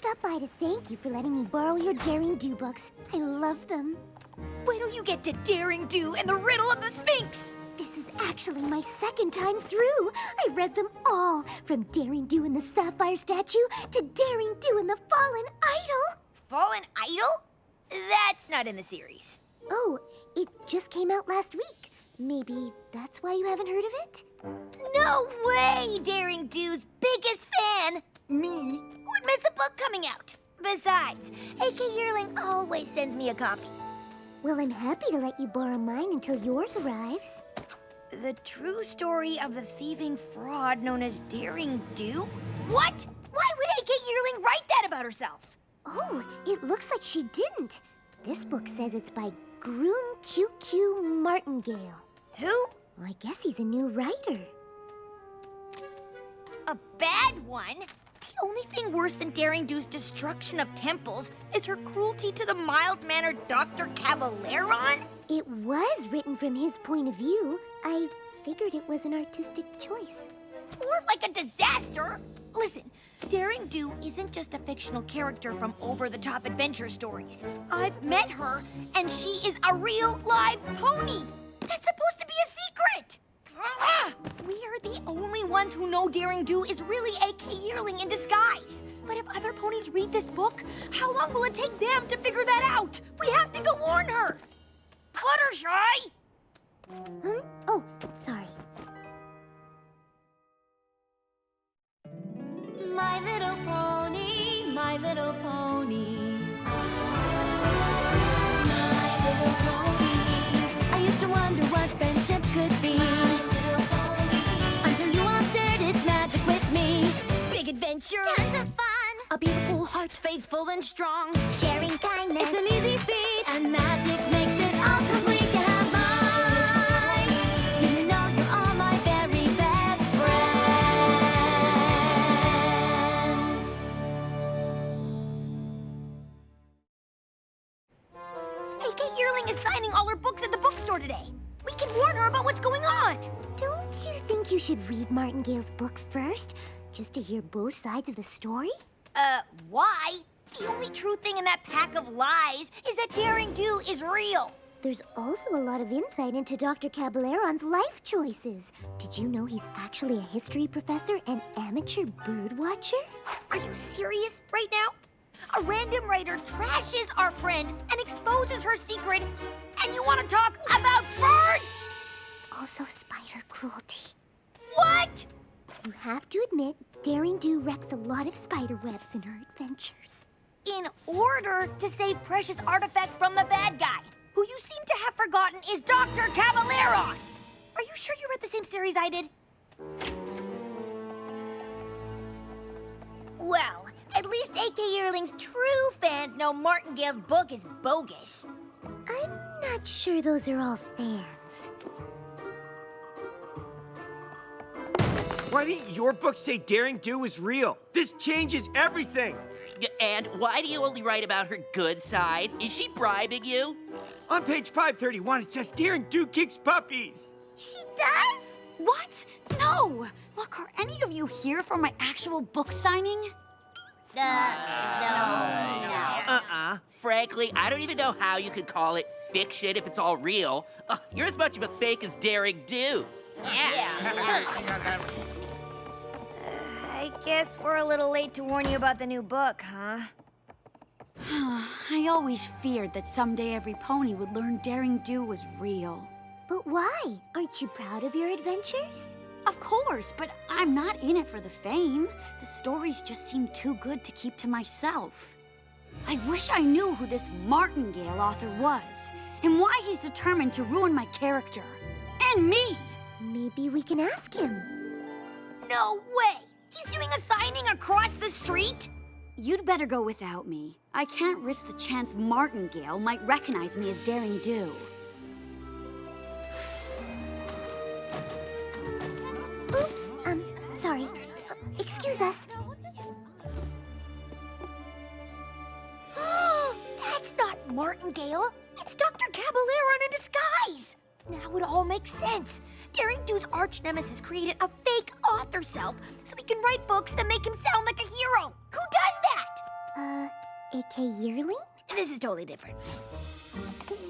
stop by to thank you for letting me borrow your Daring Do books. I love them. Wait till you get to Daring Do and the Riddle of the Sphinx! This is actually my second time through. I read them all, from Daring Do and the Sapphire Statue to Daring Do and the Fallen Idol. Fallen Idol? That's not in the series. Oh, it just came out last week. Maybe that's why you haven't heard of it? No way! Daring Do's biggest fan, me, would miss a book coming out. Besides, AK Yearling always sends me a copy. Well, I'm happy to let you borrow mine until yours arrives. The true story of the thieving fraud known as Daring Do? What? Why would AK Yearling write that about herself? Oh, it looks like she didn't. This book says it's by Groom QQ Martingale. Who? Well, I guess he's a new writer. A bad one? The only thing worse than Daring Do's destruction of temples is her cruelty to the mild-mannered Dr. Caballeron? It was written from his point of view. I figured it was an artistic choice. More like a disaster! Listen, Daring Do isn't just a fictional character from over-the-top adventure stories. I've met her, and she is a real live pony! That's supposed to be a secret! We are the only ones who know Daring Do is really AK Yearling in disguise. But if other ponies read this book, how long will it take them to figure that out? We have to go warn her! Fluttershy! Oh, sorry. My little pony, my little pony. My little pony. I used to wonder what friendship could be. My little pony. Until you all shared its magic with me. Big adventure! Tons of fun. A beautiful heart, faithful and strong. Sharing kindness. It's an easy feat, and magic makes it all complete. You have mine. Do you know you're all my very best friends? AK Yearling is signing all her books at the bookstore today. We can warn her about what's going on. Don't you think you should read Martingale's book first, just to hear both sides of the story? Why? The only true thing in that pack of lies is that Daring Do is real. There's also a lot of insight into Dr. Caballeron's life choices. Did you know he's actually a history professor and amateur bird watcher? Are you serious right now? A random writer trashes our friend and exposes her secret, and you want to talk about birds? Also spider cruelty. What? You have to admit, Daring Do wrecks a lot of spider webs in her adventures. In order to save precious artifacts from the bad guy, who you seem to have forgotten is Dr. Caballeron. Are you sure you read the same series I did? Well, at least AK Yearling's true fans know Martingale's book is bogus. I'm not sure those are all fans. Why didn't your book say Daring Do is real? This changes everything. And why do you only write about her good side? Is she bribing you? On page 531, it says Daring Do kicks puppies. She does? What? No! Look, are any of you here for my actual book signing? No. Frankly, I don't even know how you could call it fiction if it's all real. You're as much of a fake as Daring Do. I guess we're a little late to warn you about the new book, huh? I always feared that someday every pony would learn Daring Do was real. But why? Aren't you proud of your adventures? Of course, but I'm not in it for the fame. The stories just seem too good to keep to myself. I wish I knew who this Martingale author was, and why he's determined to ruin my character. And me! Maybe we can ask him. No way! He's doing a signing across the street? You'd better go without me. I can't risk the chance Martingale might recognize me as Daring Do. Oops, sorry. Excuse us. That's not Martingale. It's Dr. Caballeron in disguise. Now it all makes sense. Daring Do's arch nemesis created a fake author self so he can write books that make him sound like a hero. Who does that? AK Yearling? This is totally different.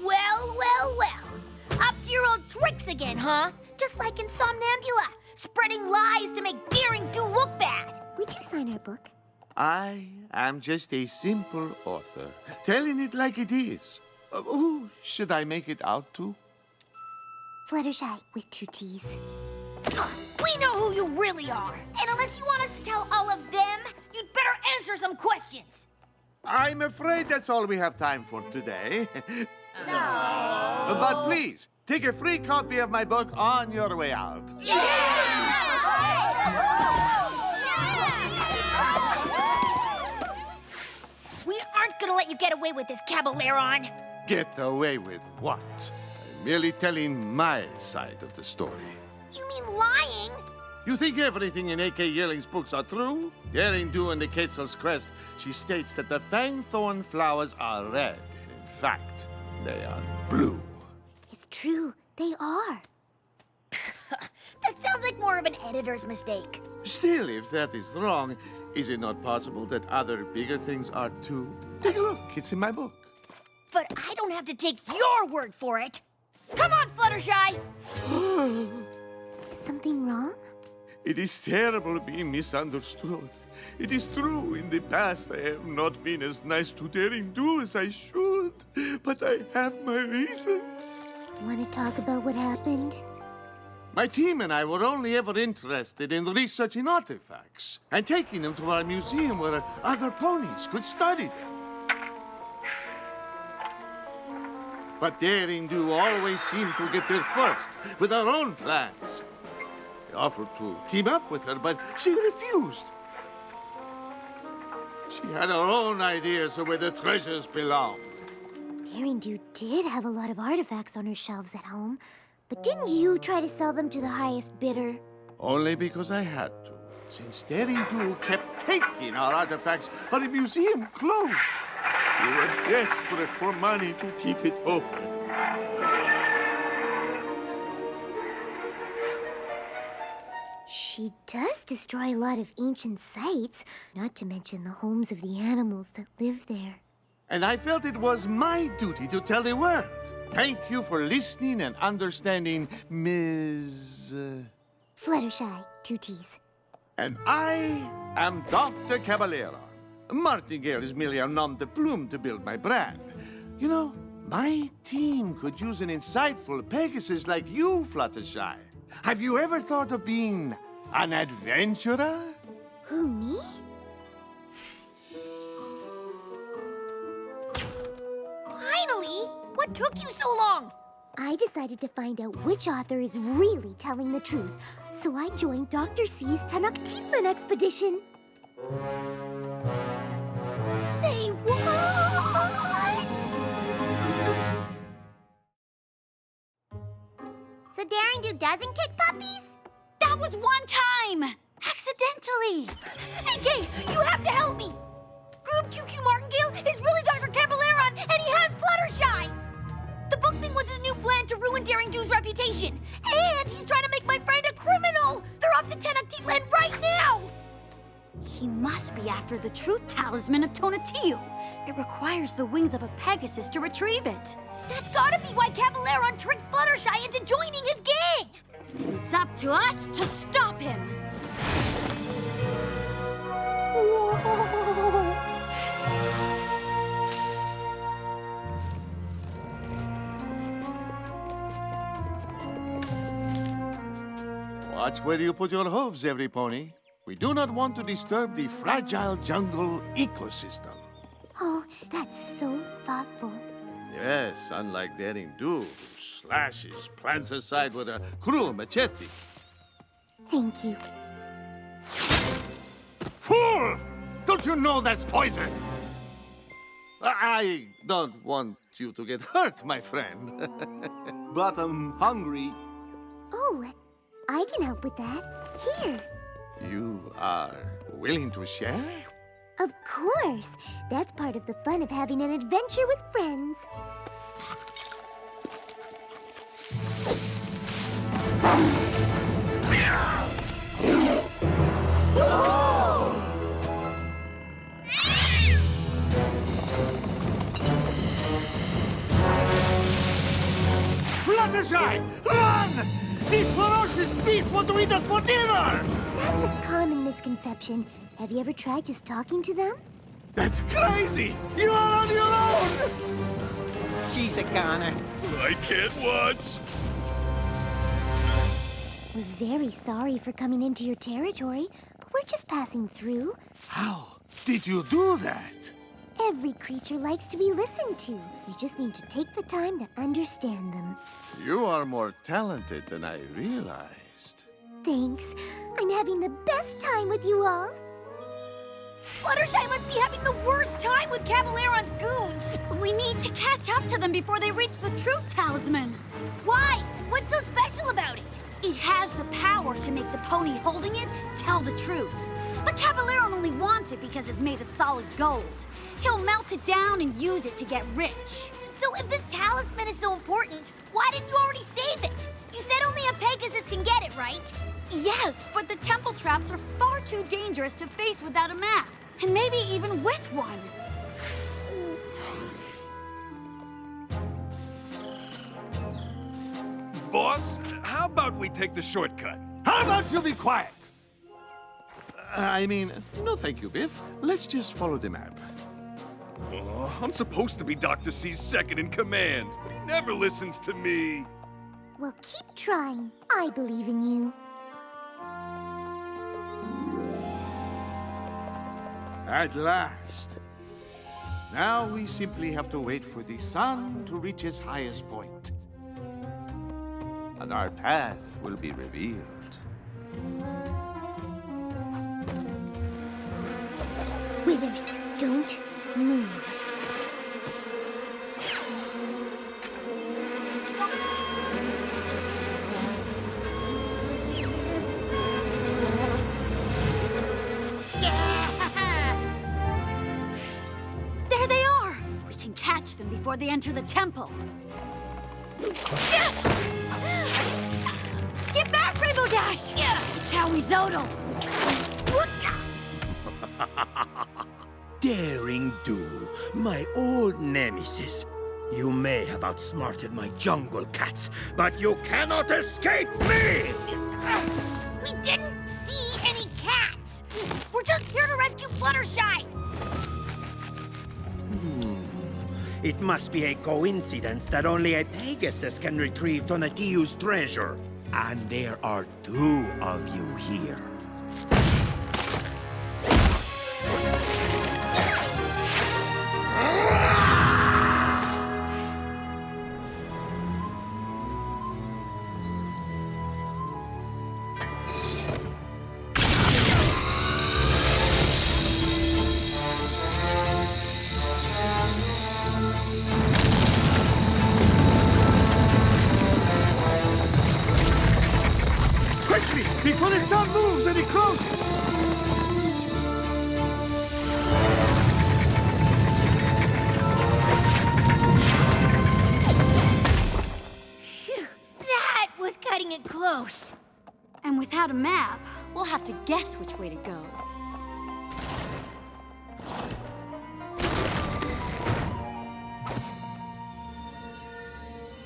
Well, well, well. Up to your old tricks again, huh? Just like in Somnambula, spreading lies to make Daring Do look bad. Would you sign our book? I am just a simple author, telling it like it is. Who should I make it out to? Fluttershy with 2 T's. We know who you really are. And unless you want us to tell all of them, you'd better answer some questions. I'm afraid that's all we have time for today. But please, take a free copy of my book on your way out. We aren't gonna let you get away with this, Caballeron. Get away with what? I'm merely telling my side of the story. You mean lying? You think everything in A.K. Yearling's books are true? Daring Do in the Quetzal's Crest, she states that the fangthorn flowers are red. In fact, they are blue. It's true. They are. That sounds like more of an editor's mistake. Still, if that is wrong, is it not possible that other bigger things are too? Take a look. It's in my book. But I don't have to take your word for it. Come on, Fluttershy! Something wrong? It is terrible being misunderstood. It is true, in the past I have not been as nice to Daring Do as I should. But I have my reasons. Want to talk about what happened? My team and I were only ever interested in researching artifacts and taking them to our museum where other ponies could study them. But Daring Do always seemed to get there first with her own plans. I offered to team up with her, but she refused. She had her own ideas of where the treasures belonged. Daring Do did have a lot of artifacts on her shelves at home, but didn't you try to sell them to the highest bidder? Only because I had to. Since Daring Do kept taking our artifacts, our museum closed. We were desperate for money to keep it open. She does destroy a lot of ancient sites, not to mention the homes of the animals that live there. And I felt it was my duty to tell the world. Thank you for listening and understanding, Ms. Fluttershy, 2 T's. And I am Dr. Caballero. Martingale is merely a nom de plume to build my brand. You know, my team could use an insightful Pegasus like you, Fluttershy. Have you ever thought of being an adventurer? Who, me? Finally! What took you so long? I decided to find out which author is really telling the truth, so I joined Dr. C's Tenochtitlan expedition. Say what? So Daring Do doesn't kick puppies? That was one time! Accidentally! AK, you have to help me! Group QQ Martingale is really Dr. Caballeron, and he has Fluttershy! The book thing was his new plan to ruin Daring Do's reputation. And he's trying to make my friend a criminal! They're off to Tenochtitlan right now! He must be after the truth talisman of Tonatiuh. It requires the wings of a Pegasus to retrieve it. That's gotta be why Caballeron tricked Fluttershy into joining his gang! And it's up to us to stop him. Watch where you put your hooves, every pony. We do not want to disturb the fragile jungle ecosystem. Oh, that's so thoughtful. Yes, unlike Daring Do, who slashes plants aside with a cruel machete. Thank you. Fool! Don't you know that's poison? I don't want you to get hurt, my friend. But I'm hungry. Oh, I can help with that. Here. You are willing to share? Of course. That's part of the fun of having an adventure with friends. Fluttershy! Run! These ferocious beasts want to eat us for dinner! That's a common misconception. Have you ever tried just talking to them? That's crazy! You are on your own! She's a goner. I can't watch. We're very sorry for coming into your territory, but we're just passing through. How did you do that? Every creature likes to be listened to. You just need to take the time to understand them. You are more talented than I realized. Thanks. I'm having the best time with you all. Fluttershy must be having the worst time with Caballeron's goons. We need to catch up to them before they reach the truth talisman. Why? What's so special about it? It has the power to make the pony holding it tell the truth. But Caballeron only wants it because it's made of solid gold. He'll melt it down and use it to get rich. So if this talisman is so important, why didn't you already save it? You said only a Pegasus can get it, right? Yes, but the temple traps are far too dangerous to face without a map. And maybe even with one. Boss, how about we take the shortcut? How about you be quiet? I mean, no thank you, Biff. Let's just follow the map. Oh, I'm supposed to be Dr. C's second in command, but he never listens to me. Well, keep trying. I believe in you. At last. Now we simply have to wait for the sun to reach its highest point. And our path will be revealed. Withers, don't move. There they are! We can catch them before they enter the temple. Get back, Rainbow Dash! It's how we Zodal. Daring Do, my old nemesis. You may have outsmarted my jungle cats, but you cannot escape me! We didn't see any cats. We're just here to rescue Fluttershy. It must be a coincidence that only a Pegasus can retrieve Tonatiuh's treasure. And there are two of you here. Quickly, before the sun moves and it closes! Phew, that was cutting it close. And without a map, we'll have to guess which way to go.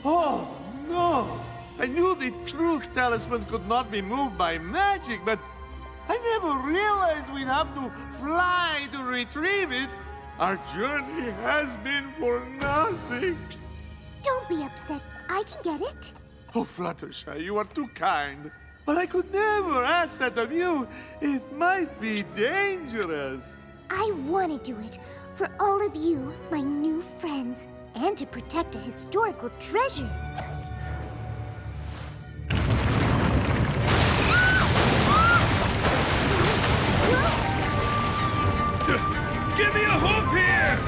Oh, no! I knew the truth talisman could not be moved by magic, but I never realized we'd have to fly to retrieve it. Our journey has been for nothing. Don't be upset. I can get it. Oh, Fluttershy, you are too kind. But I could never ask that of you. It might be dangerous. I want to do it for all of you, my new friends, and to protect a historical treasure. Give me a hoop here!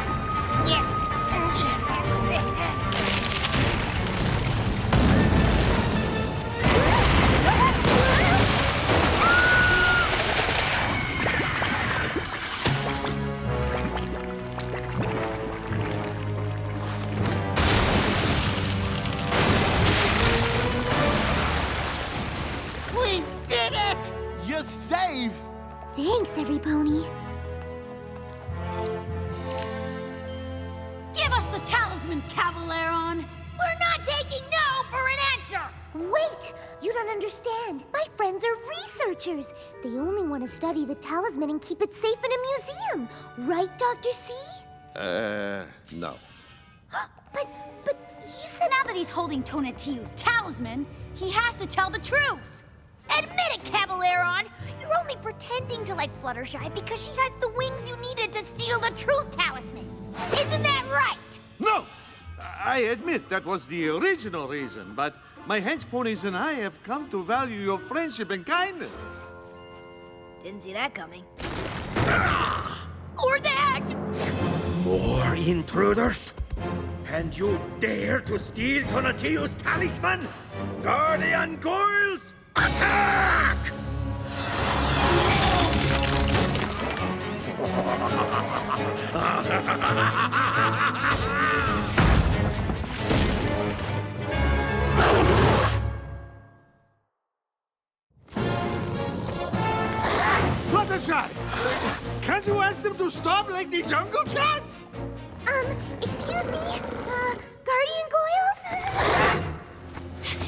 We did it! You're safe! Thanks, every pony. Give us the talisman, Caballeron! We're not taking no for an understand. My friends are researchers. They only want to study the talisman and keep it safe in a museum. Right, Dr. C? No. But you said... Now that he's holding Tonatiuh's talisman, he has to tell the truth. Admit it, Caballeron! You're only pretending to like Fluttershy because she has the wings you needed to steal the truth talisman. Isn't that right? No! I admit that was the original reason, but my hench ponies and I have come to value your friendship and kindness. Didn't see that coming. Or that! More intruders? And you dare to steal Tonatiuh's talisman? Guardian Goyles, attack! Fluttershy! Can't you ask them to stop like the jungle cats? Excuse me? Guardian Goyles?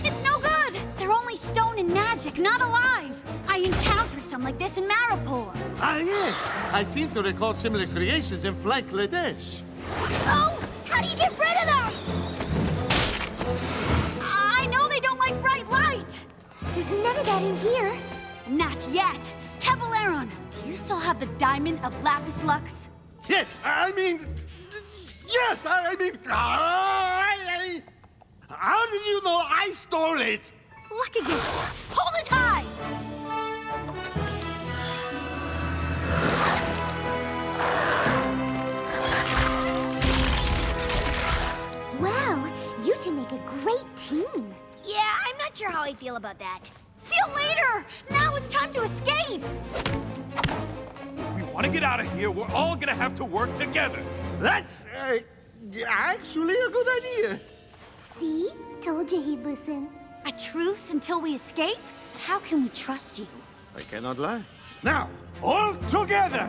It's no good. They're only stone and magic, not alive. I encountered some like this in Maripor. Ah, yes. I seem to recall similar creations in Flank Ladesh. Oh! How do you get rid of them? I know they don't like bright light. There's none of that in here. Not yet. Caballeron, do you still have the diamond of Lapis Lux? Yes, I mean... Yes, I mean... How did you know I stole it? Lucky guess. Hold it high. Wow, you two make a great team. Yeah, I'm not sure how I feel about that. Feel later. Now it's time to escape. If we want to get out of here, we're all gonna have to work together. That's actually a good idea. See? Told you he'd listen. A truce until we escape? How can we trust you? I cannot lie. Now, all together!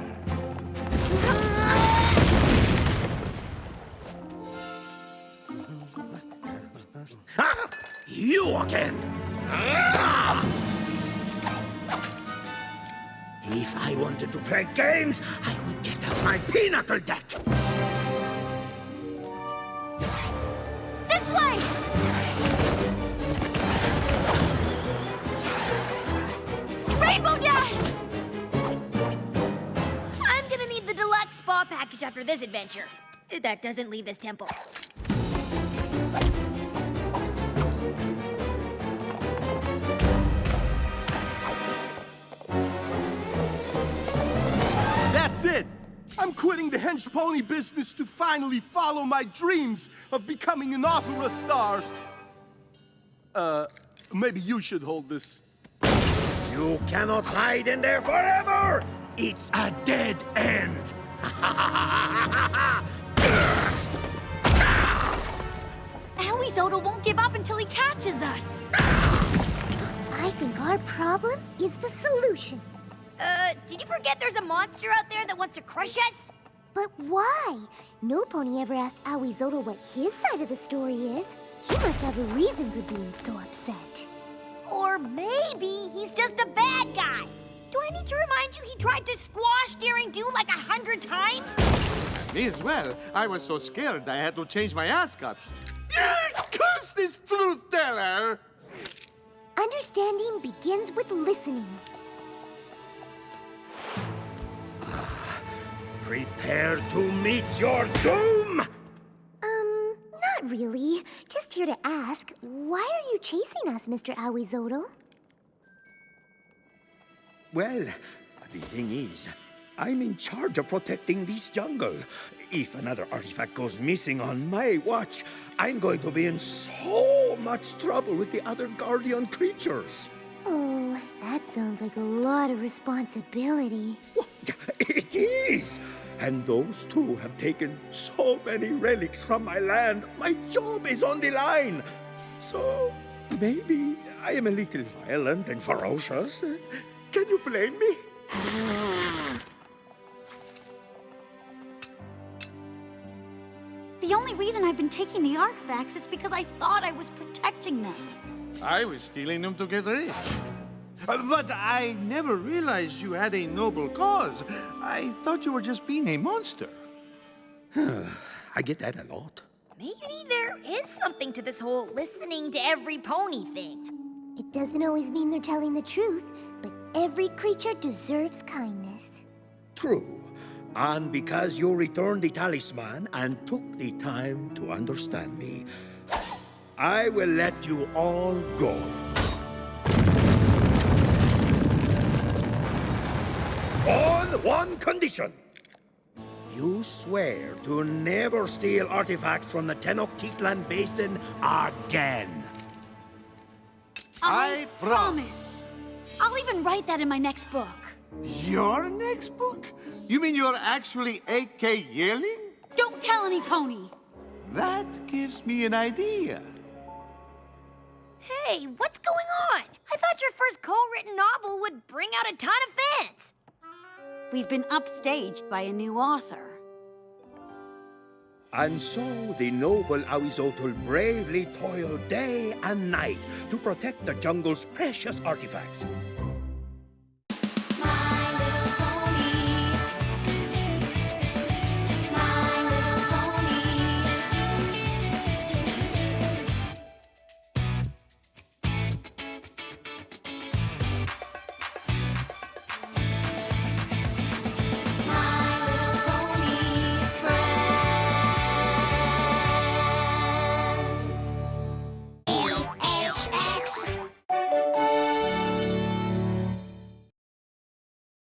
Ah! You again! If I wanted to play games, I would get out my pinnacle deck. This way! Rainbow Dash! I'm gonna need the deluxe spa package after this adventure. That doesn't leave this temple. That's it! I'm quitting the hench pony business to finally follow my dreams of becoming an opera star. Maybe you should hold this. You cannot hide in there forever! It's a dead end! Awizoto won't give up until he catches us. I think our problem is the solution. Did you forget there's a monster out there that wants to crush us? But why? No pony ever asked Awizoto what his side of the story is. He must have a reason for being so upset. Or maybe he's just a bad guy. Do I need to remind you he tried to squash Daring Do like 100 times? Me as well. I was so scared I had to change my ascot. Yes! Curse this truth teller! Understanding begins with listening. Prepare to meet your doom! Not really. Just here to ask, why are you chasing us, Mr. Awizoto? Well, the thing is, I'm in charge of protecting this jungle. If another artifact goes missing on my watch, I'm going to be in so much trouble with the other guardian creatures. Oh, that sounds like a lot of responsibility. It is! And those two have taken so many relics from my land. My job is on the line. So, maybe I am a little violent and ferocious. Can you blame me? The only reason I've been taking the artifacts is because I thought I was protecting them. I was stealing them to get rich. But I never realized you had a noble cause. I thought you were just being a monster. I get that a lot. Maybe there is something to this whole listening to every pony thing. It doesn't always mean they're telling the truth, but every creature deserves kindness. True. And because you returned the talisman and took the time to understand me, I will let you all go. On one condition. You swear to never steal artifacts from the Tenochtitlan Basin again. I promise. I'll even write that in my next book. Your next book? You mean you're actually A.K. Yearling? Don't tell any pony. That gives me an idea. Hey, what's going on? I thought your first co-written novel would bring out a ton of fans. We've been upstaged by a new author. And so the noble Awizotl bravely toiled day and night to protect the jungle's precious artifacts.